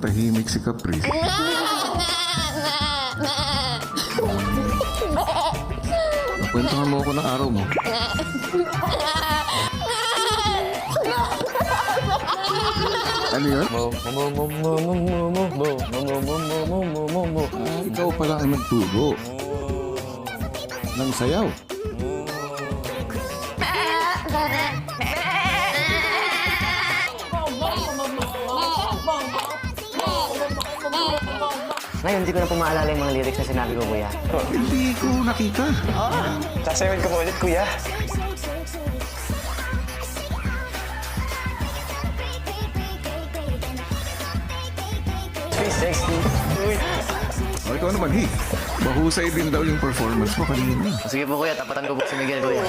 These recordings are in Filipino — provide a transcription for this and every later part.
Tahimik si Caprice. Kwentuhan mo ako ng araw mo. Ano yun? Ikaw pala ang nagturo ng sayaw. Ngayon, hindi ko na po maalala yung mga lyrics na sinabi ko, kuya. Hindi ko nakita. Sasayawan ko po ulit, kuya. Uy. O, ikaw naman, Hi. Mahusay din daw yung performance mo kanina. Sige po, kuya. Tapatan ko po si Miguel, kuya.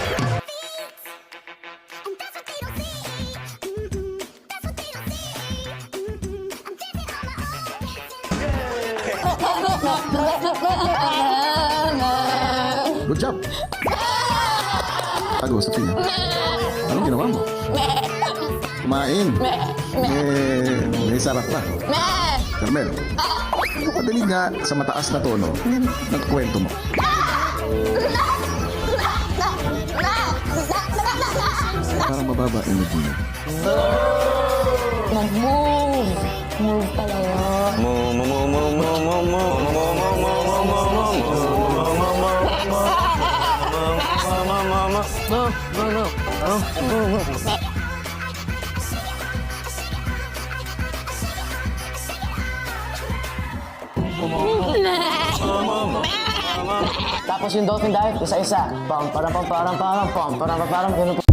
Good job. Ano, sa tingin? Anong ginawa mo? Kumain. May sarap pa. Carmel, padali nga sa mataas na tono ng kwento mo. Para mababa energy mo. Mag-move. Move pala yun. Tapos yung dolphin dive, isa-isa. Pam, parang, ganun po.